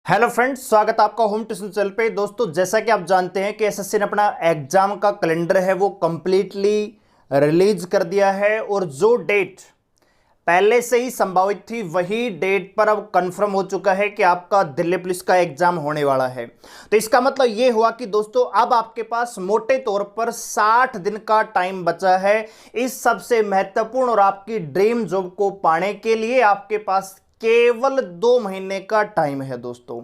Hello friends, स्वागत है आपका होम ट्यूशन चैनल पे। दोस्तों, जैसा कि आप जानते हैं कि एसएससी ने अपना एग्जाम का कैलेंडर है वो कंप्लीटली रिलीज कर दिया है और जो डेट पहले से ही संभावित थी वही डेट पर अब कंफर्म हो चुका है कि आपका दिल्ली पुलिस का एग्जाम होने वाला है। तो इसका मतलब ये हुआ कि दोस्तों अब आपके पास मोटे तौर पर 60 दिन का टाइम बचा है इस सबसे महत्वपूर्ण और आपकी ड्रीम जॉब को पाने के लिए। आपके पास केवल 2 महीने का टाइम है दोस्तों,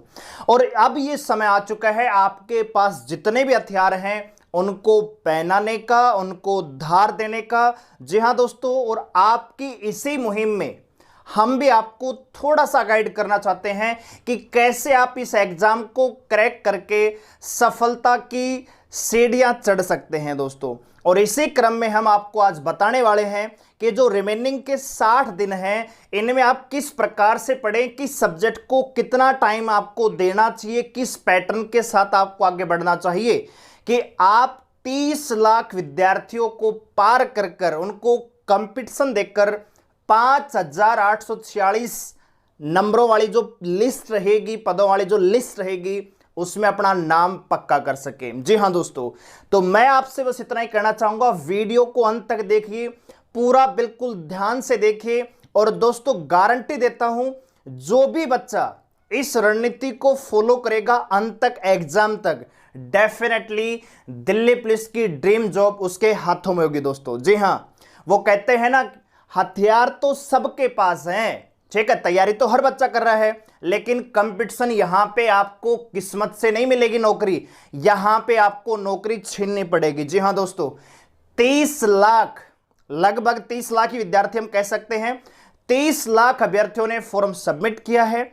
और अब ये समय आ चुका है आपके पास जितने भी हथियार हैं उनको पहनाने का, उनको धार देने का। जी हां दोस्तों, और आपकी इसी मुहिम में हम भी आपको थोड़ा सा गाइड करना चाहते हैं कि कैसे आप इस एग्जाम को क्रैक करके सफलता की सीढ़ियां चढ़ सकते हैं दोस्तों। और इसी क्रम में हम आपको आज बताने वाले हैं कि जो रिमेनिंग के 60 दिन हैं इनमें आप किस प्रकार से पढ़ें, किस सब्जेक्ट को कितना टाइम आपको देना चाहिए, किस पैटर्न के साथ आपको आगे बढ़ना चाहिए कि आप 30 लाख विद्यार्थियों को पार कर उनको कंपटीशन देकर 5,846 नंबरों वाली जो लिस्ट रहेगी, पदों वाली जो लिस्ट रहेगी, उसमें अपना नाम पक्का कर सके। जी हां दोस्तों, तो मैं आपसे बस इतना ही कहना चाहूंगा, वीडियो को अंत तक देखिए, पूरा बिल्कुल ध्यान से देखिए। और दोस्तों, गारंटी देता हूं जो भी बच्चा इस रणनीति को फॉलो करेगा अंत तक, एग्जाम तक, डेफिनेटली दिल्ली पुलिस की ड्रीम जॉब उसके हाथों में होगी दोस्तों। जी हां, वो कहते हैं ना, हथियार तो सबके पास हैं, ठीक है, तैयारी तो हर बच्चा कर रहा है, लेकिन कंपटीशन यहां पे आपको किस्मत से नहीं मिलेगी नौकरी, यहां पे आपको नौकरी छीननी पड़ेगी। जी हां दोस्तों, 30 लाख, लगभग 30 लाख ही विद्यार्थी हम कह सकते हैं, 30 लाख अभ्यर्थियों ने फॉर्म सबमिट किया है।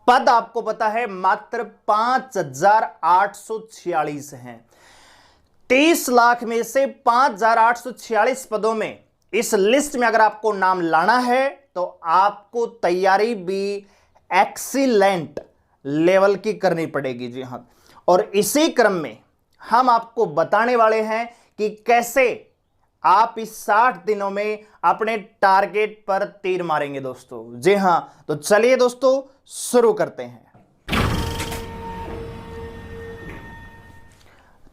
पद आपको पता है मात्र 5,846 हैं। 30 लाख में से 5,846 पदों में इस लिस्ट में अगर आपको नाम लाना है तो आपको तैयारी भी एक्सीलेंट लेवल की करनी पड़ेगी। जी हां, और इसी क्रम में हम आपको बताने वाले हैं कि कैसे आप इस 60 दिनों में अपने टारगेट पर तीर मारेंगे दोस्तों। जी हां, तो चलिए दोस्तों शुरू करते हैं।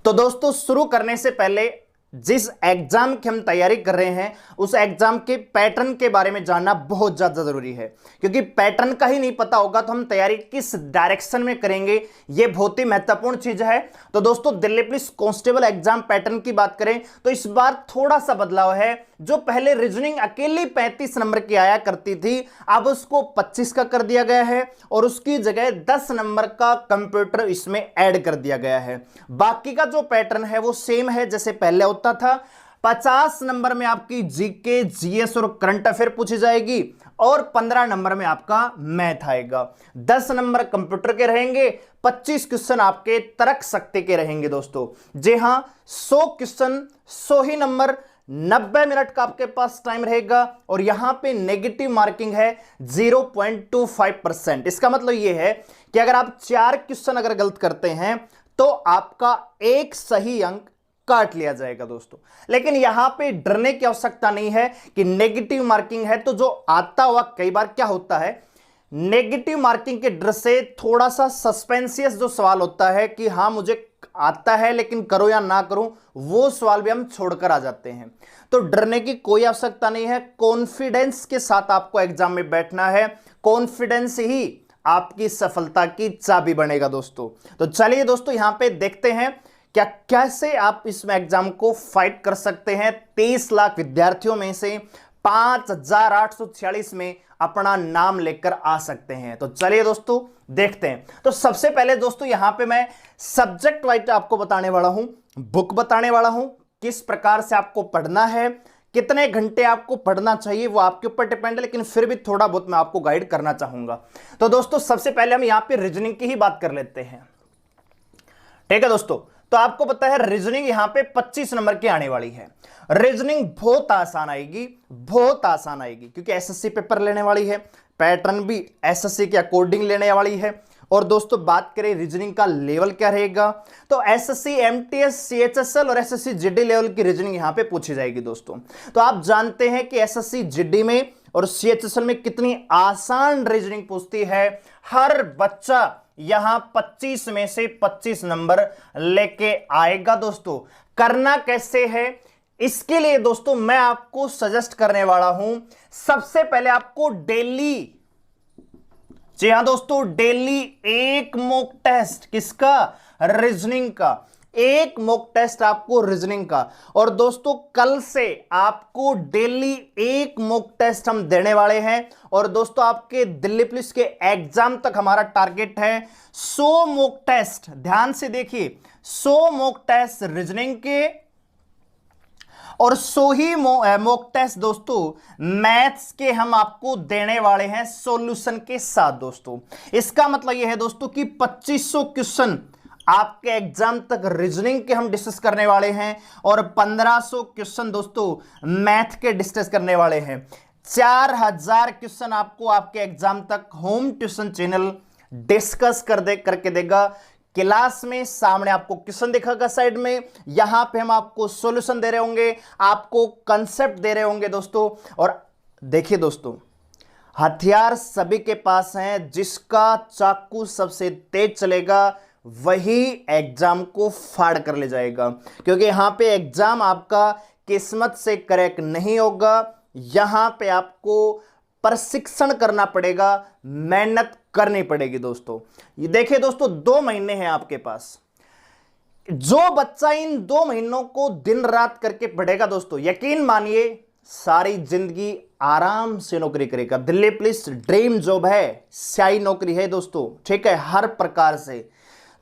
तो दोस्तों, शुरू करने से पहले जिस एग्जाम की हम तैयारी कर रहे हैं उस एग्जाम के पैटर्न के बारे में जानना बहुत ज्यादा जरूरी है, क्योंकि पैटर्न का ही नहीं पता होगा तो हम तैयारी किस डायरेक्शन में करेंगे, यह बहुत ही महत्वपूर्ण चीज है। तो दोस्तों, Delhi police constable exam pattern की बात करें तो इस बार थोड़ा सा बदलाव है। जो पहले रीजनिंग अकेली 35 नंबर की आया करती थी, अब उसको 25 का कर दिया गया है और उसकी जगह 10 नंबर का कंप्यूटर इसमें ऐड कर दिया गया है। बाकी का जो पैटर्न है वो सेम है जैसे पहले होता था। 50 नंबर में आपकी जीके, जीएस और करंट अफेयर पूछी जाएगी और 15 नंबर में आपका मैथ आएगा। 10 नंबर कंप्यूटर के रहेंगे, 25 क्वेश्चन आपके तर्क शक्ति के रहेंगे दोस्तों। जी हां, 100 क्वेश्चन, 100 ही नंबर, 90 मिनट का आपके पास टाइम रहेगा और यहां पे नेगेटिव मार्किंग है 0.25%। इसका मतलब यह है कि अगर आप 4 क्वेश्चन अगर गलत करते हैं तो आपका एक सही अंक काट लिया जाएगा दोस्तों। लेकिन यहां पे डरने की आवश्यकता नहीं है कि नेगेटिव मार्किंग है तो जो आता हुआ, कई बार क्या होता है, नेगेटिव मार्किंग के डर से थोड़ा सा सस्पेंसियस जो सवाल होता है कि हां मुझे आता है लेकिन करो या ना करूं, वो सवाल भी हम छोड़कर आ जाते हैं। तो डरने की कोई आवश्यकता नहीं है, कॉन्फिडेंस के साथ आपको एग्जाम में बैठना है, कॉन्फिडेंस ही आपकी सफलता की चाबी बनेगा दोस्तों। तो चलिए दोस्तों, यहां पे देखते हैं क्या कैसे आप इसमें एग्जाम को फाइट कर सकते हैं। 30 लाख विद्यार्थियों में से 5,846 में अपना नाम लेकर आ सकते हैं। तो चलिए दोस्तों देखते हैं। तो सबसे पहले दोस्तों यहां पे मैं सब्जेक्ट वाइज आपको बताने वाला हूं, बुक बताने वाला हूं, किस प्रकार से आपको पढ़ना है, कितने घंटे आपको पढ़ना चाहिए वो आपके ऊपर डिपेंड है, लेकिन फिर भी थोड़ा बहुत मैं आपको गाइड करना चाहूंगा। तो दोस्तों, सबसे पहले हम यहां पे रीजनिंग की ही बात कर लेते हैं, ठीक है दोस्तों। तो आपको पता है रीजनिंग यहां पे 25 नंबर की आने वाली है। रीजनिंग बहुत आसान आएगी, बहुत आसान आएगी, क्योंकि एसएससी पेपर लेने वाली है, पैटर्न भी एसएससी के अकॉर्डिंग लेने वाली है। और दोस्तों, बात करें रीजनिंग का लेवल क्या रहेगा, तो एसएससी एमटीएस सीएचएसएल और एसएससी जीडी लेवल की रीजनिंग यहां पे पूछी जाएगी दोस्तों। तो आप जानते हैं कि एसएससी जीडी में और सीएचएसएल में कितनी आसान रीजनिंग पूछती है। हर बच्चा यहां 25 में से 25 नंबर लेके आएगा। दोस्तों करना कैसे है, इसके लिए दोस्तों मैं आपको सजेस्ट करने वाला हूं। सबसे पहले आपको डेली, जी हां दोस्तों, डेली एक मॉक टेस्ट, किसका, रीजनिंग का, एक मॉक टेस्ट आपको रीजनिंग का। और दोस्तों कल से आपको डेली एक मॉक टेस्ट हम देने वाले हैं। और दोस्तों आपके दिल्ली पुलिस के एग्जाम तक हमारा टारगेट है 100 मॉक टेस्ट। ध्यान से देखिए, 100 मॉक टेस्ट रीजनिंग के और 100 ही मॉक टेस्ट दोस्तों मैथ्स के हम आपको देने वाले हैं सॉल्यूशन के साथ। दोस्तों इसका मतलब यह है दोस्तों कि 2500 क्वेश्चन आपके एग्जाम तक रीजनिंग के हम डिस्कस करने वाले हैं और 1500 क्वेश्चन दोस्तों मैथ के डिस्कस करने वाले हैं। 4000 क्वेश्चन आपको आपके एग्जाम तक होम ट्यूशन चैनल डिस्कस करके देगा। क्लास में सामने आपको क्वेश्चन दिखेगा साइड में, यहां पे हम आपको सॉल्यूशन दे रहे होंगे, आपको कंसेप्ट दे रहे होंगे दोस्तों। और देखिए दोस्तों, हथियार सभी के पास हैं, जिसका चाकू सबसे तेज चलेगा वही एग्जाम को फाड़ कर ले जाएगा। क्योंकि यहां पे एग्जाम आपका किस्मत से क्रैक नहीं होगा, यहां पे आपको प्रशिक्षण करना पड़ेगा, मेहनत करनी पड़ेगी। दोस्तों ये देखिए दोस्तों, 2 महीने हैं आपके पास। जो बच्चा इन 2 महीनों को दिन रात करके पढ़ेगा दोस्तों, यकीन मानिए सारी जिंदगी आराम से नौकरी करेगा। दिल्ली पुलिस ड्रीम जॉब है, स्याही नौकरी है दोस्तों, ठीक है, हर प्रकार से।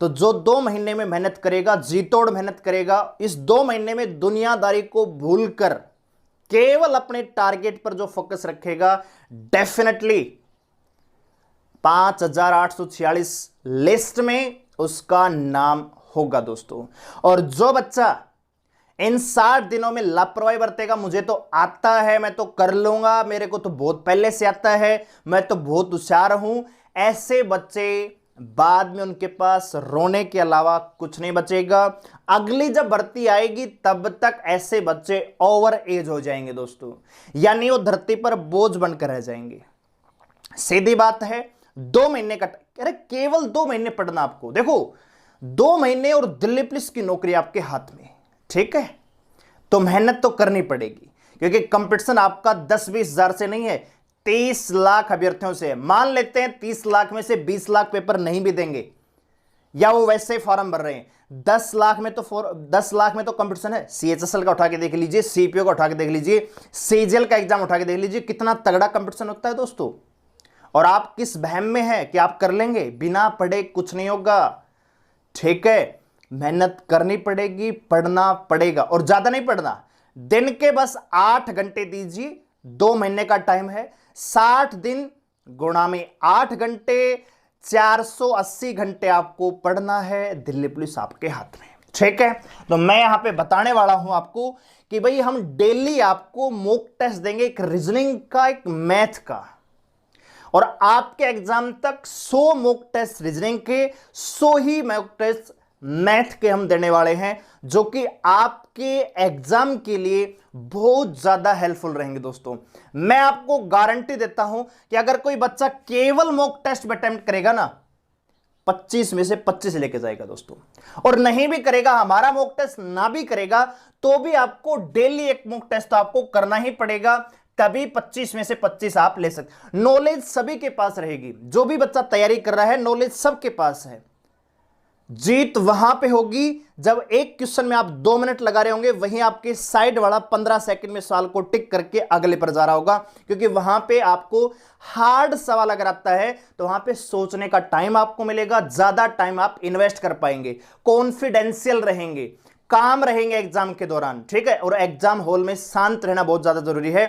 तो जो 2 महीने में मेहनत करेगा, जी तोड़ मेहनत करेगा, इस 2 महीने में दुनियादारी को भूलकर केवल अपने टारगेट पर जो फोकस रखेगा, डेफिनेटली 5846 लिस्ट में उसका नाम होगा दोस्तों। और जो बच्चा इन 60 दिनों में लापरवाही बरतेगा, मुझे तो आता है, मैं तो कर लूंगा, मेरे को तो बहुत पहले से आता है, मैं तो बहुत होशियार हूं, ऐसे बच्चे बाद में उनके पास रोने के अलावा कुछ नहीं बचेगा। अगली जब भर्ती आएगी तब तक ऐसे बच्चे ओवर एज हो जाएंगे दोस्तों, यानी वो धरती पर बोझ बनकर रह जाएंगे। सीधी बात है, 2 महीने का, अरे केवल 2 महीने पढ़ना आपको। देखो 2 महीने और दिल्ली पुलिस की नौकरी आपके हाथ में, ठीक है, तो मेहनत तो करनी पड़ेगी। क्योंकि कंपटीशन आपका 10-20 हजार से नहीं है, 30 लाख अभ्यर्थियों से। मान लेते हैं 30 लाख में से 20 लाख पेपर नहीं भी देंगे, या वो वैसे ही फॉर्म भर रहे हैं। 10 लाख में तो कंपटीशन है। सीएचएसएल का उठा के देख लीजिए, सीपीओ का उठा के देख लीजिए, सीजीएल का एग्जाम उठा के देख लीजिए, कितना तगड़ा कंपटीशन होता है दोस्तों। और आप किस बहम में हैं कि आप कर लेंगे, बिना पढ़े कुछ नहीं होगा, ठीक है, मेहनत करनी पड़ेगी, पढ़ना पड़ेगा। और ज्यादा नहीं पढ़ना, दिन के बस 8 घंटे दीजिए, 2 महीने का टाइम है, 60 दिन गुणा में 8 घंटे, 480 घंटे आपको पढ़ना है। दिल्ली पुलिस आपके हाथ में, ठीक है। तो मैं यहां पे बताने वाला हूं आपको कि भाई हम डेली आपको मॉक टेस्ट देंगे, एक रीजनिंग का, एक मैथ का, और आपके एग्जाम तक 100 मॉक टेस्ट रीजनिंग के, 100 ही मॉक टेस्ट मैथ के हम देने वाले हैं, जो कि आपके एग्जाम के लिए बहुत ज्यादा हेल्पफुल रहेंगे दोस्तों। मैं आपको गारंटी देता हूं कि अगर कोई बच्चा केवल मॉक टेस्ट में अटेम्प्ट करेगा ना, 25 में से 25 लेके जाएगा दोस्तों। और नहीं भी करेगा, हमारा मॉक टेस्ट ना भी करेगा, तो भी आपको डेली एक मॉक टेस्ट तो आपको करना ही पड़ेगा, तभी 25 में से 25 आप ले सकते। नॉलेज सभी के पास रहेगी, जो भी बच्चा तैयारी कर रहा है, नॉलेज सबके पास है। जीत वहां पे होगी जब एक क्वेश्चन में आप 2 मिनट लगा रहे होंगे, वहीं आपके साइड वाला 15 सेकंड में सवाल को टिक करके अगले पर जा रहा होगा। क्योंकि वहां पे आपको हार्ड सवाल अगर आता है तो वहां पे सोचने का टाइम आपको मिलेगा, ज्यादा टाइम आप इन्वेस्ट कर पाएंगे, कॉन्फिडेंशियल रहेंगे, काम रहेंगे एग्जाम के दौरान, ठीक है। और एग्जाम हॉल में शांत रहना बहुत ज्यादा जरूरी है।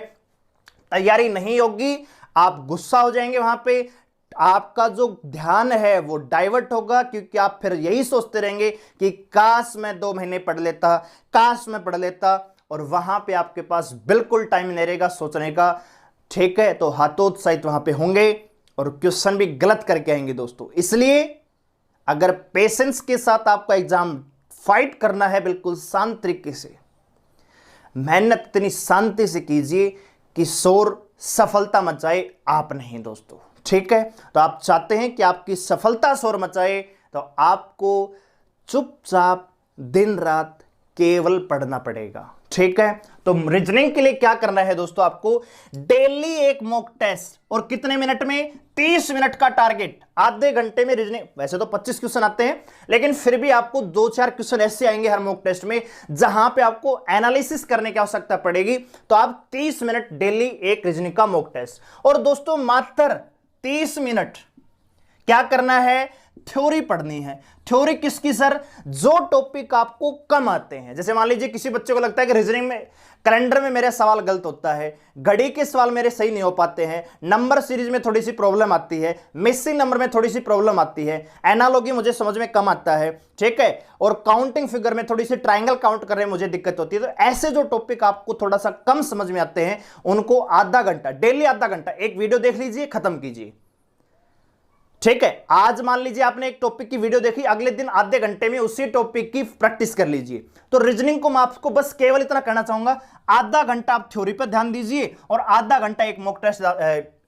तैयारी नहीं होगी, आप गुस्सा हो जाएंगे, वहां पे आपका जो ध्यान है वो डाइवर्ट होगा, क्योंकि आप फिर यही सोचते रहेंगे कि काश मैं 2 महीने पढ़ लेता, काश मैं पढ़ लेता, और वहां पे आपके पास बिल्कुल टाइम नहीं रहेगा सोचने का, ठीक है। तो हतोत्साहित वहां पे होंगे और क्वेश्चन भी गलत करके आएंगे दोस्तों। इसलिए अगर पेशेंस के साथ आपका एग्जाम फाइट करना है, बिल्कुल शांत तरीके से मेहनत इतनी शांति से कीजिए कि शोर सफलता मचाए, आप नहीं दोस्तों। ठीक है, तो आप चाहते हैं कि आपकी सफलता शोर मचाए, तो आपको चुपचाप दिन रात केवल पढ़ना पड़ेगा। ठीक है, तो रीजनिंग के लिए क्या करना है दोस्तों, आपको डेली एक मॉक टेस्ट, और कितने मिनट में, 30 मिनट का टारगेट, आधे घंटे में रीजनिंग। वैसे तो 25 क्वेश्चन आते हैं, लेकिन फिर भी आपको 2-4 क्वेश्चन ऐसे आएंगे हर मॉक टेस्ट में जहां पे आपको एनालिसिस करने की आवश्यकता पड़ेगी। तो आप 30 मिनट डेली एक रीजनिंग का मॉक टेस्ट। और दोस्तों मात्र 30 मिनट क्या करना है, थ्योरी पढ़नी है। थ्योरी किसकी सर, जो टॉपिक आपको कम आते हैं। जैसे मान लीजिए किसी बच्चे को लगता है कि रीजनिंग में, कैलेंडर में मेरे सवाल गलत होता है, घड़ी के सवाल मेरे सही नहीं हो पाते हैं, नंबर सीरीज में थोड़ी सी प्रॉब्लम आती है, मिसिंग नंबर में थोड़ी सी प्रॉब्लम आती है, एनालॉजी मुझे समझ में कम आता है, ठीक है, और काउंटिंग फिगर में थोड़ी सी ट्राइंगल काउंट करने में मुझे दिक्कत होती है। तो ऐसे जो टॉपिक आपको थोड़ा सा कम समझ में आते हैं, उनको आधा घंटा, डेली आधा घंटा एक वीडियो देख लीजिए, खत्म कीजिए। ठीक है, आज मान लीजिए आपने एक टॉपिक की वीडियो देखी, अगले दिन आधे घंटे में उसी टॉपिक की प्रैक्टिस कर लीजिए। तो रीजनिंग को मैं आपको बस केवल इतना कहना चाहूंगा, आधा घंटा आप थ्योरी पर ध्यान दीजिए और आधा घंटा एक मॉक टेस्ट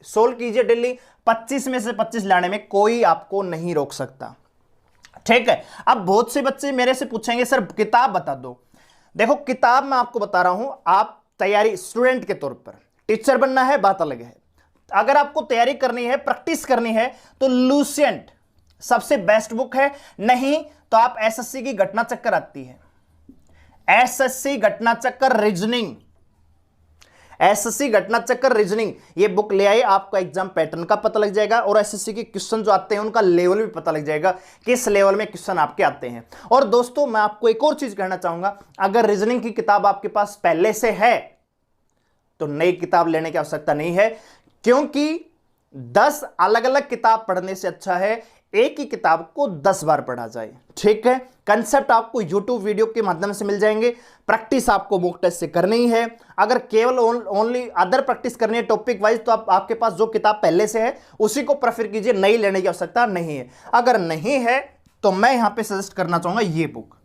सोल्व कीजिए डेली। 25 में से 25 लाने में कोई आपको नहीं रोक सकता। ठीक है, अब बहुत से बच्चे मेरे से पूछेंगे सर किताब बता दो। देखो किताब मैं आपको बता रहा हूं, आप तैयारी स्टूडेंट के तौर पर, टीचर बनना है बात अलग है। अगर आपको तैयारी करनी है, प्रैक्टिस करनी है, तो लुसेंट सबसे बेस्ट बुक है। नहीं तो आप एसएससी की घटना चक्कर आती है, एसएससी घटना चक्कर रीजनिंग, एसएससी घटना चक्कर रीजनिंग, ये बुक ले आए, आपको एग्जाम पैटर्न का पता लग जाएगा और एसएससी के क्वेश्चन जो आते हैं उनका लेवल भी पता लग जाएगा, किस लेवल में क्वेश्चन आपके आते हैं। और दोस्तों मैं आपको एक और चीज कहना चाहूंगा, अगर रीजनिंग की किताब आपके पास पहले से है तो नई किताब लेने की आवश्यकता नहीं है, क्योंकि 10 अलग अलग किताब पढ़ने से अच्छा है एक ही किताब को 10 बार पढ़ा जाए। ठीक है, कंसेप्ट आपको YouTube वीडियो के माध्यम से मिल जाएंगे, प्रैक्टिस आपको मॉक टेस्ट से करनी ही है। अगर केवल ओनली अदर प्रैक्टिस करनी है टॉपिक वाइज, तो आपके पास जो किताब पहले से है उसी को प्रेफर कीजिए, नई लेने की आवश्यकता नहीं है। अगर नहीं है तो मैं यहां पे सजेस्ट करना चाहूंगा ये book,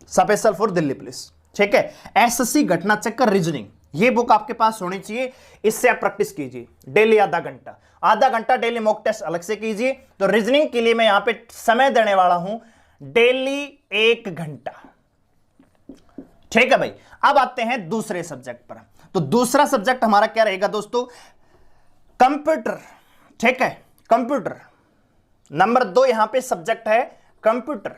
special for Delhi police. ठीक है, एसएससी घटना चक्कर रीजनिंग, ये बुक आपके पास होनी चाहिए। इससे आप प्रैक्टिस कीजिए डेली आधा घंटा, आधा घंटा डेली मॉक टेस्ट अलग से कीजिए। तो रीजनिंग के लिए मैं यहां पे समय देने वाला हूं डेली 1 घंटा। ठीक है भाई, अब आते हैं दूसरे सब्जेक्ट पर। तो दूसरा सब्जेक्ट हमारा क्या रहेगा दोस्तों, कंप्यूटर। ठीक है, कंप्यूटर नंबर 2 यहां पे सब्जेक्ट है कंप्यूटर।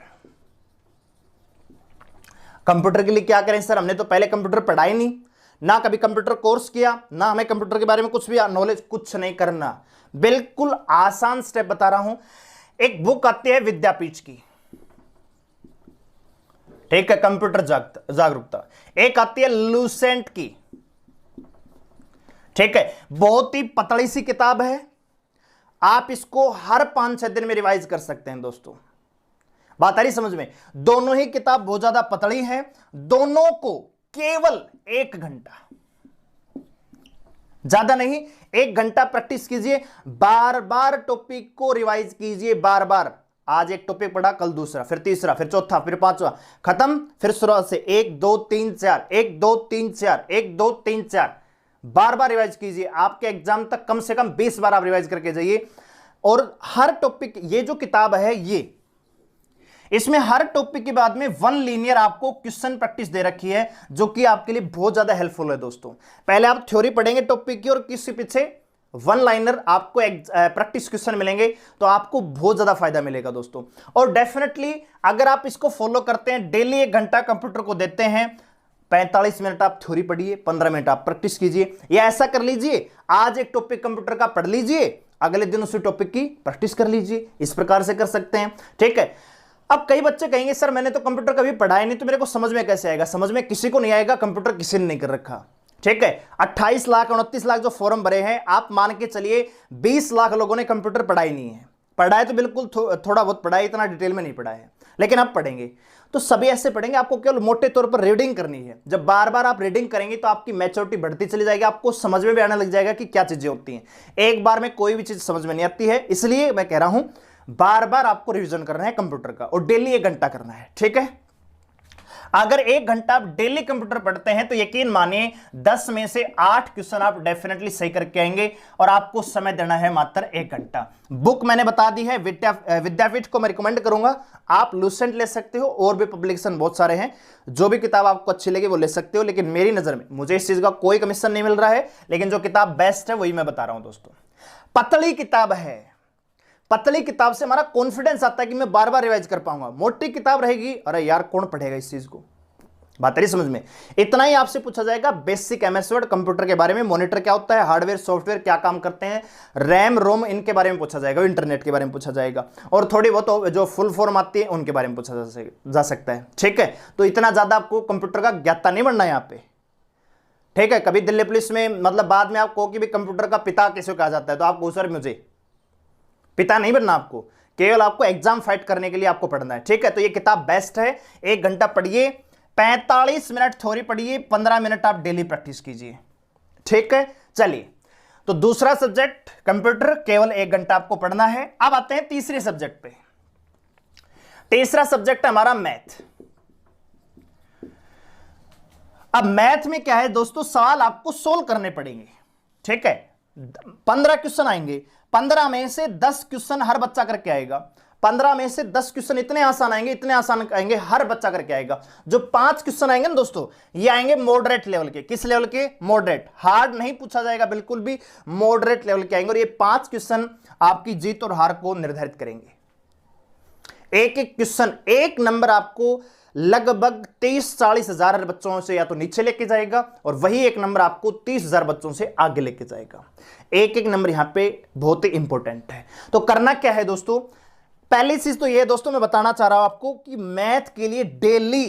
कंप्यूटर के लिए क्या करें सर, हमने तो पहले कंप्यूटर पढ़ा ही नहीं, ना कभी कंप्यूटर कोर्स किया, ना हमें कंप्यूटर के बारे में कुछ भी नॉलेज, कुछ नहीं करना। बिल्कुल आसान स्टेप बता रहा हूं। एक बुक आती है विद्यापीठ की, ठीक है, कंप्यूटर जागरूकता। एक आती है लुसेंट की, ठीक है, बहुत ही पतली सी किताब है, आप इसको हर 5-6 दिन में रिवाइज कर सकते हैं दोस्तों। बात आ रही समझ में, दोनों ही किताब बहुत ज्यादा पतली है, दोनों को केवल 1 घंटा, ज्यादा नहीं, 1 घंटा प्रैक्टिस कीजिए, बार बार टॉपिक को रिवाइज कीजिए, बार बार। आज एक टॉपिक पढ़ा, कल दूसरा, फिर तीसरा, फिर चौथा, फिर पांचवा, खत्म, फिर शुरुआत से 1 2 3 4, 1 2 3 4, 1 2 3 4, बार बार रिवाइज कीजिए। आपके एग्जाम तक कम से कम 20 बार आप रिवाइज करके जाइए। और हर टॉपिक, ये जो किताब है ये, इसमें हर टॉपिक के बाद में 1 लीनियर आपको क्वेश्चन प्रैक्टिस दे रखी है, जो कि आपके लिए बहुत ज्यादा हेल्पफुल है दोस्तों। पहले आप थ्योरी पढ़ेंगे टॉपिक की और किसी पीछे 1 लाइनर आपको प्रैक्टिस क्वेश्चन मिलेंगे, तो आपको बहुत ज्यादा फायदा मिलेगा दोस्तों। और डेफिनेटली अगर आप इसको फॉलो करते हैं, डेली 1 घंटा कंप्यूटर को देते हैं, 45 मिनट आप थ्योरी पढ़िए, 15 मिनट आप प्रैक्टिस कीजिए, या ऐसा कर लीजिए आज एक टॉपिक कंप्यूटर का पढ़ लीजिए, अगले दिन उसी टॉपिक की प्रैक्टिस कर लीजिए। इस प्रकार से कर सकते हैं। ठीक है, अब कई बच्चे कहेंगे सर मैंने तो कंप्यूटर कभी पढ़ा ही नहीं, तो मेरे को समझ में कैसे आएगा। समझ में किसी को नहीं आएगा, कंप्यूटर किसी ने नहीं कर रखा। ठीक है, 28 लाख 29 लाख जो फॉर्म भरे हैं, आप मान के चलिए 20 लाख लोगों ने कंप्यूटर पढ़ा ही नहीं है। पढ़ा है तो बिल्कुल थोड़ा बहुत पढ़ा है, इतना डिटेल में नहीं पढ़ा है, लेकिन आप पढ़ेंगे तो सभी ऐसे पढ़ेंगे। आपको केवल मोटे तौर पर रीडिंग करनी है। जब बार बार आप रीडिंग करेंगे तो आपकी मैच्योरिटी बढ़ती चली जाएगी, आपको समझ में भी आने लग जाएगा कि क्या चीजें होती हैं। एक बार में कोई भी चीज समझ में नहीं आती है, इसलिए मैं कह रहा हूं बार बार आपको रिवीजन करना है कंप्यूटर का, और डेली 1 घंटा करना है। ठीक है, अगर 1 घंटा आप डेली कंप्यूटर पढ़ते हैं तो यकीन मानिए 10 में से 8 क्वेश्चन आप डेफिनेटली सही करके आएंगे और आपको समय देना है मात्र 1 घंटा। बुक मैंने बता दी है, विद्यापीठ को मैं रिकमेंड करूंगा। आप लूसेंट ले सकते हो, और भी पब्लिकेशन बहुत सारे हैं, जो भी किताब आपको अच्छी लगे वो ले सकते हो। लेकिन मेरी नजर में मुझे इस चीज का कोई कमीशन नहीं मिल रहा है, लेकिन जो किताब बेस्ट है वही मैं बता रहा हूं दोस्तों। पतली किताब है, पतली किताब से हमारा कॉन्फिडेंस आता है कि मैं बार बार रिवाइज कर पाऊंगा। मोटी किताब रहेगी, अरे यार कौन पढ़ेगा इस चीज को, बात नहीं समझ में। इतना ही आपसे पूछा जाएगा बेसिक एमएस वर्ड कंप्यूटर के बारे में, मॉनिटर क्या होता है, हार्डवेयर सॉफ्टवेयर क्या काम करते हैं, रैम रोम इनके बारे में पूछा जाएगा, इंटरनेट के बारे में पूछा जाएगा, और थोड़ी बहुत जो फुल फॉर्म आती है उनके बारे में पूछा जा सकता है। ठीक है, तो इतना ज्यादा आपको कंप्यूटर का ज्ञाता नहीं बनना है यहाँ पे। ठीक है, कभी दिल्ली पुलिस में मतलब बाद में आपको कि भी कंप्यूटर का पिता कैसे कहा जाता है, तो आपको सर मुझे पिता नहीं बनना, आपको केवल आपको एग्जाम फाइट करने के लिए आपको पढ़ना है। ठीक है, तो ये किताब बेस्ट है। 1 घंटा पढ़िए, 45 मिनट थ्योरी पढ़िए, 15 मिनट आप डेली प्रैक्टिस कीजिए। ठीक है, चलिए, तो दूसरा सब्जेक्ट कंप्यूटर, केवल 1 घंटा आपको पढ़ना है। अब आते हैं तीसरे सब्जेक्ट पे। तीसरा सब्जेक्ट है हमारा मैथ। अब मैथ में क्या है दोस्तों, सवाल आपको सोल्व करने पड़ेंगे। ठीक है, 15 क्वेश्चन आएंगे, 15 में से 10 क्वेश्चन हर बच्चा करके आएगा। 15 में से 10 क्वेश्चन इतने आसान आएंगे, इतने आसान आएंगे, हर बच्चा करके आएगा। जो 5 क्वेश्चन आएंगे ना दोस्तों, ये आएंगे मॉडरेट लेवल के। किस लेवल के? मॉडरेट। हार्ड नहीं पूछा जाएगा बिल्कुल भी, मॉडरेट लेवल के आएंगे, और ये 5 क्वेश्चन आपकी जीत और हार को निर्धारित करेंगे। एक एक क्वेश्चन, एक नंबर आपको लगभग 30-40 हजार बच्चों से या तो नीचे लेके जाएगा, और वही एक नंबर आपको 30,000 बच्चों से आगे लेके जाएगा। एक एक नंबर यहां पे बहुत ही इंपॉर्टेंट है। तो करना क्या है दोस्तों, पहली चीज तो ये दोस्तों मैं बताना चाह रहा हूं आपको कि मैथ के लिए डेली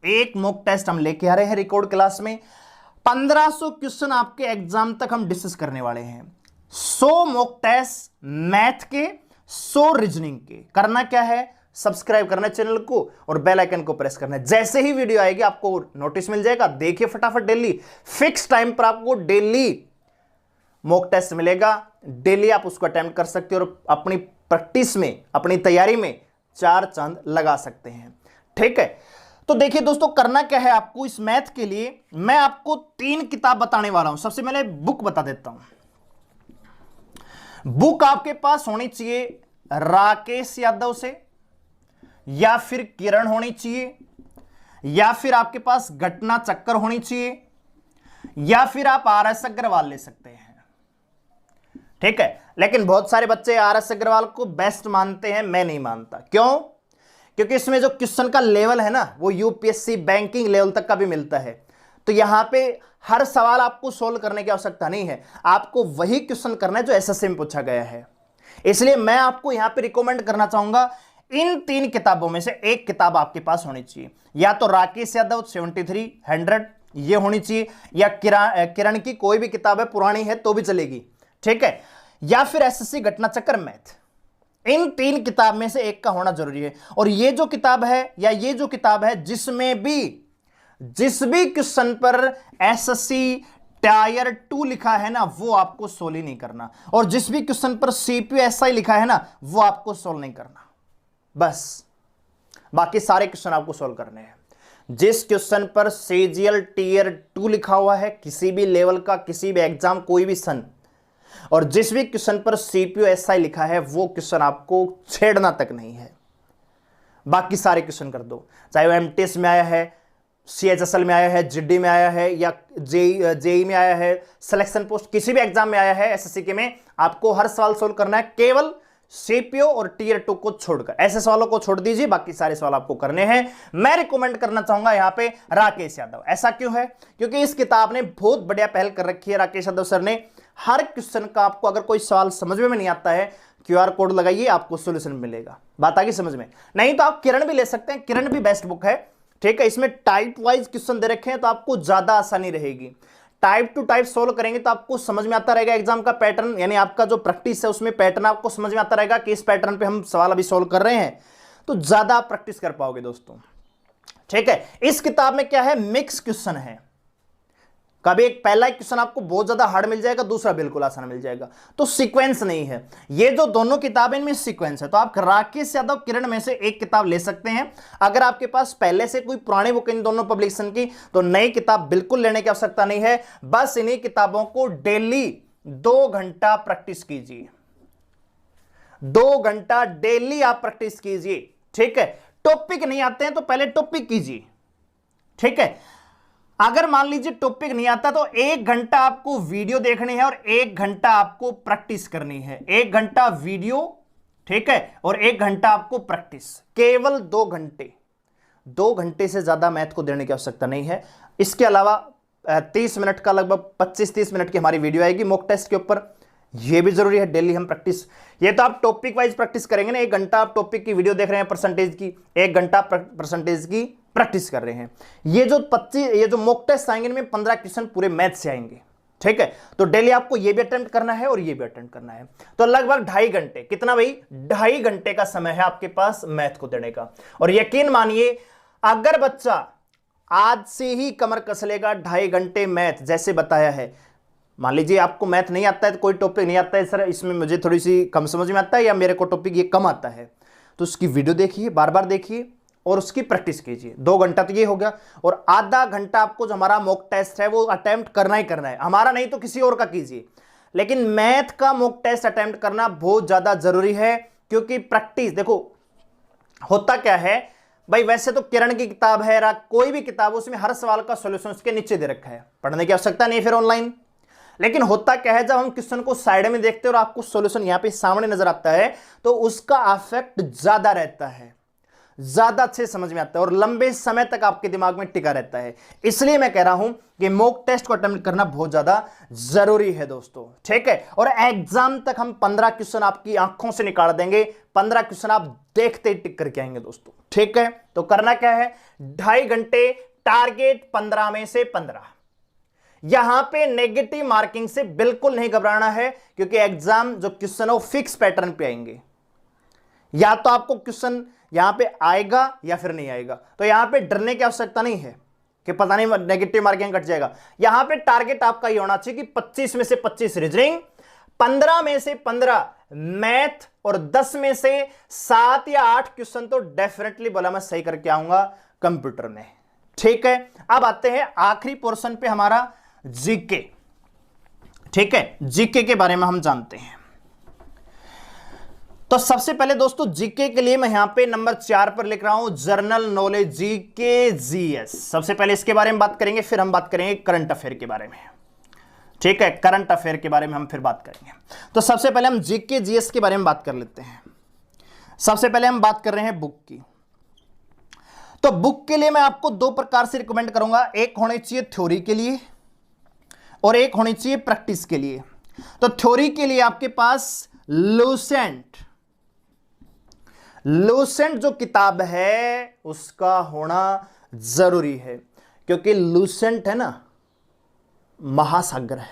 एक मॉक टेस्ट हम लेके आ रहे हैं रिकॉर्ड क्लास में। 1500 क्वेश्चन आपके एग्जाम तक हम डिस्कस करने वाले हैं। 100 मॉक टेस्ट मैथ के, 100 रीजनिंग के। करना क्या है, सब्सक्राइब करना है चैनल को और बेल आइकन को प्रेस करना है। जैसे ही वीडियो आएगी आपको नोटिस मिल जाएगा, देखिए फटाफट। डेली फिक्स टाइम पर आपको डेली मॉक टेस्ट मिलेगा, डेली आप उसको अटेम्प्ट कर सकते हो और अपनी प्रैक्टिस में, अपनी तैयारी में 4 चांद लगा सकते हैं। ठीक है, तो देखिए दोस्तों, करना क्या है आपको इस मैथ के लिए, मैं आपको 3 किताब बताने वाला हूं। सबसे पहले बुक बता देता हूं। बुक आपके पास होनी चाहिए राकेश यादव से, या फिर किरण होनी चाहिए, या फिर आपके पास घटना चक्कर होनी चाहिए, या फिर आप आर.एस. अग्रवाल ले सकते हैं। ठीक है, लेकिन बहुत सारे बच्चे आर.एस. अग्रवाल को बेस्ट मानते हैं, मैं नहीं मानता। क्यों? क्योंकि इसमें जो क्वेश्चन का लेवल है ना, वो यूपीएससी बैंकिंग लेवल तक का भी मिलता है। तो यहां पे हर सवाल आपको सोल्व करने की आवश्यकता नहीं है, आपको वही क्वेश्चन करना है जो एसएससी में पूछा गया है। इसलिए मैं आपको यहां पे रिकमेंड करना चाहूंगा, इन 3 किताबों में से एक किताब आपके पास होनी चाहिए। या तो राकेश यादव 7300 ये होनी चाहिए, या किरण की कोई भी किताब है, पुरानी है तो भी चलेगी। ठीक है, या फिर एसएससी घटना चक्कर मैथ। इन 3 किताब में से एक का होना जरूरी है। और ये जो किताब है, या ये जो किताब है जिसमें भी जिस भी क्वेश्चन पर एसएससी टायर 2 लिखा है ना, वो आपको सोल्व ही नहीं करना, और जिस भी क्वेश्चन पर सीपीएसआई लिखा है ना, वो आपको सोल्व नहीं करना। बस बाकी सारे क्वेश्चन आपको सोल्व करने हैं। जिस क्वेश्चन पर सीजीएल टीयर 2 लिखा हुआ है, किसी भी लेवल का, किसी भी एग्जाम, कोई भी सन, और जिस भी क्वेश्चन पर सीपीएसआई लिखा है, वो क्वेश्चन आपको छेड़ना तक नहीं है। बाकी सारे क्वेश्चन कर दो, चाहे वो एमटीएस में आया है, सीएचएसएल में आया है, जीडी में आया है, या जेई में आया है, सिलेक्शन पोस्ट किसी भी एग्जाम में आया है एसएससी के में, आपको हर सवाल सोल्व करना है। केवल सीपीओ और टीयर 2 को छोड़कर, ऐसे सवालों को छोड़ दीजिए, बाकी सारे सवाल आपको करने हैं। मैं रिकमेंड करना चाहूंगा यहां पे राकेश यादव। ऐसा क्यों है? क्योंकि इस किताब ने बहुत बढ़िया पहल कर रखी है राकेश यादव सर ने। हर क्वेश्चन का आपको अगर कोई सवाल समझ में नहीं आता है, क्यूआर कोड लगाइए, आपको सोल्यूशन मिलेगा। बात आ गई समझ में? नहीं तो आप किरण भी ले सकते हैं, किरण भी बेस्ट बुक है। ठीक है, इसमें टाइप वाइज क्वेश्चन दे रखे हैं, तो आपको ज्यादा आसानी रहेगी। टाइप टू टाइप सोल्व करेंगे तो आपको समझ में आता रहेगा एग्जाम का पैटर्न, यानी आपका जो प्रैक्टिस है उसमें पैटर्न आपको समझ में आता रहेगा कि इस पैटर्न पे हम सवाल अभी सोल्व कर रहे हैं, तो ज्यादा आप प्रैक्टिस कर पाओगे दोस्तों। ठीक है, इस किताब में क्या है, मिक्स क्वेश्चन है, कभी एक पहला क्वेश्चन आपको बहुत ज्यादा हार्ड मिल जाएगा, दूसरा बिल्कुल आसान मिल जाएगा। तो सीक्वेंस नहीं है, ये जो दोनों किताबें इनमें सीक्वेंस है। तो आप राकेश यादव किरण में से एक किताब ले सकते हैं। अगर आपके पास पहले से कोई पुरानी बुक इन दोनों पब्लिकेशन की, तो नई किताब बिल्कुल लेने की आवश्यकता नहीं है। बस इन्हीं किताबों को डेली 2 घंटा प्रैक्टिस कीजिए, 2 घंटा डेली आप प्रैक्टिस कीजिए, ठीक है। टॉपिक नहीं आते हैं तो पहले टॉपिक कीजिए, ठीक है। अगर मान लीजिए टॉपिक नहीं आता तो 1 घंटा आपको वीडियो देखनी है और 1 घंटा आपको प्रैक्टिस करनी है। 1 घंटा वीडियो, ठीक है, और 1 घंटा आपको प्रैक्टिस, केवल 2 घंटे। 2 घंटे से ज्यादा मैथ को देने की आवश्यकता नहीं है। इसके अलावा 30 मिनट का, लगभग 25-30 मिनट की हमारी वीडियो आएगी मॉक टेस्ट के ऊपर। यह भी जरूरी है, डेली हम प्रैक्टिस। ये तो आप टॉपिक वाइज प्रैक्टिस करेंगे ना, 1 घंटा आप टॉपिक की वीडियो देख रहे हैं परसेंटेज की, 1 घंटा परसेंटेज की प्रैक्टिस कर रहे हैं। ये जो मॉक टेस्ट आएंगे इनमें 15 क्वेश्चन पूरे मैथ से आएंगे, ठीक है। तो डेली आपको ये भी अटेम्प्ट करना है और ये भी अटेम्प्ट करना है। तो लगभग 2.5 घंटे, कितना भाई, 2.5 घंटे का समय है आपके पास मैथ को देने का। और यकीन मानिए, अगर बच्चा आज से ही कमर कस लेगा, 2.5 घंटे मैथ जैसे बताया है। मान लीजिए आपको मैथ नहीं आता है, तो कोई टॉपिक नहीं आता है, सर इसमें मुझे थोड़ी सी कम समझ में आता है या मेरे को टॉपिक ये कम आता है, तो उसकी वीडियो देखिए, बार बार देखिए और उसकी प्रैक्टिस कीजिए। 2 घंटा तो ये हो गया, और आधा घंटा आपको जो हमारा मॉक टेस्ट है वो अटेम्प्ट करना ही करना है। हमारा नहीं तो किसी और का कीजिए, लेकिन मैथ का मॉक टेस्ट अटेम्प्ट करना बहुत ज्यादा जरूरी है। क्योंकि प्रैक्टिस, देखो होता क्या है भाई, वैसे तो किरण की किताब है, कोई भी किताब, उसमें हर सवाल का सॉल्यूशन उसके नीचे दे रखा है, पढ़ने की आवश्यकता नहीं फिर ऑनलाइन। लेकिन होता क्या है, जब हम क्वेश्चन को साइड में देखते हैं और आपको सॉल्यूशन यहां पे सामने नजर आता है, तो उसका इफेक्ट ज्यादा रहता है, ज्यादा अच्छे समझ में आता है और लंबे समय तक आपके दिमाग में टिका रहता है। इसलिए मैं कह रहा हूं कि मॉक टेस्ट को अटेम्प्ट करना बहुत ज्यादा जरूरी है दोस्तों, ठीक है। और एग्जाम तक हम 15 क्वेश्चन आपकी आंखों से निकाल देंगे, 15 क्वेश्चन आप देखते ही टिक करके आएंगे दोस्तों, ठीक है। तो करना क्या है, 2.5 घंटे, टारगेट 15 में से 15। यहां पे नेगेटिव मार्किंग से बिल्कुल नहीं घबराना है, क्योंकि एग्जाम जो क्वेश्चन है वो फिक्स पैटर्न पे आएंगे। या तो आपको क्वेश्चन यहां पे आएगा या फिर नहीं आएगा, तो यहां पे डरने की आवश्यकता नहीं है कि पता नहीं नेगेटिव मार्किंग कट जाएगा। यहां पे टारगेट आपका ये होना चाहिए कि 25 में से 25 रीजनिंग, 15 में से 15 मैथ और 10 में से 7 या 8 क्वेश्चन तो डेफिनेटली बोला मैं सही करके आऊंगा कंप्यूटर में, ठीक है। अब आते हैं आखिरी पोर्शन पे, हमारा जीके, ठीक है। जीके के बारे में हम जानते हैं। तो सबसे पहले दोस्तों जीके के लिए मैं यहां पे नंबर 4 पर लिख रहा हूं, जनरल नॉलेज जीके जीएस। सबसे पहले इसके बारे में बात करेंगे, फिर हम बात करेंगे करंट अफेयर के बारे में, ठीक है। करंट अफेयर के बारे में हम फिर बात करेंगे। तो सबसे पहले हम जीके जीएस के बारे में बात कर लेते हैं। सबसे पहले हम बात कर रहे हैं बुक की। तो बुक के लिए मैं आपको 2 प्रकार से रिकमेंड करूंगा, एक होनी चाहिए थ्योरी के लिए और एक होनी चाहिए प्रैक्टिस के लिए। तो थ्योरी के लिए आपके पास लूसेंट जो किताब है उसका होना जरूरी है, क्योंकि लूसेंट है ना महासागर है।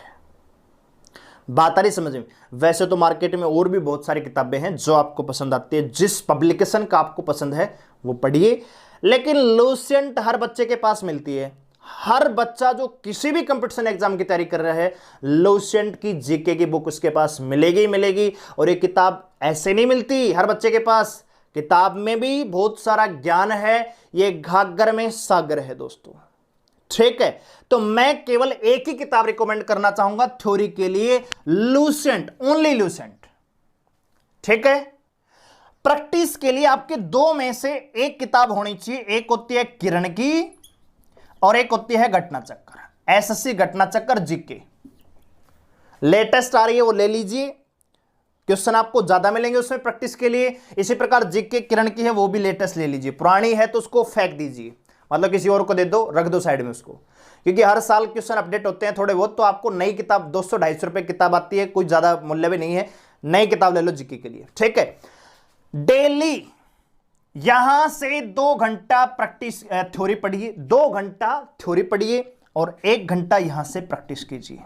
बात आ रही समझ में। वैसे तो मार्केट में और भी बहुत सारी किताबें हैं जो आपको पसंद आती है, जिस पब्लिकेशन का आपको पसंद है वो पढ़िए, लेकिन लूसेंट हर बच्चे के पास मिलती है। हर बच्चा जो किसी भी कंपटीशन एग्जाम की तैयारी कर रहा है, लूसेंट की जीके की बुक उसके पास मिलेगी ही मिलेगी। और ये किताब ऐसे नहीं मिलती हर बच्चे के पास, किताब में भी बहुत सारा ज्ञान है, ये घाघर में सागर है दोस्तों, ठीक है। तो मैं केवल एक ही किताब रिकमेंड करना चाहूंगा थ्योरी के लिए, लूसेंट, ओनली लूसेंट, ठीक है। प्रैक्टिस के लिए आपके 2 में से एक किताब होनी चाहिए, एक होती है किरण की और एक होती है घटना चक्कर, एसएससी घटना चक्कर जीके। लेटेस्ट आ रही है वो ले लीजिए, क्वेश्चन आपको ज्यादा मिलेंगे उसमें प्रैक्टिस के लिए। इसी प्रकार जीके किरण की है वो भी लेटेस्ट ले लीजिए, पुरानी है तो उसको फेंक दीजिए, मतलब किसी और को दे दो, रख दो साइड में उसको, क्योंकि हर साल क्वेश्चन अपडेट होते हैं थोड़े बहुत। तो आपको नई किताब 200-250 रुपए किताब आती है, कोई ज्यादा मूल्य भी नहीं है, नई किताब ले लो जीके के लिए, ठीक है। डेली यहां से 2 घंटा प्रैक्टिस थ्योरी पढ़िए, 2 घंटा थ्योरी पढ़िए और 1 घंटा यहां से प्रैक्टिस कीजिए।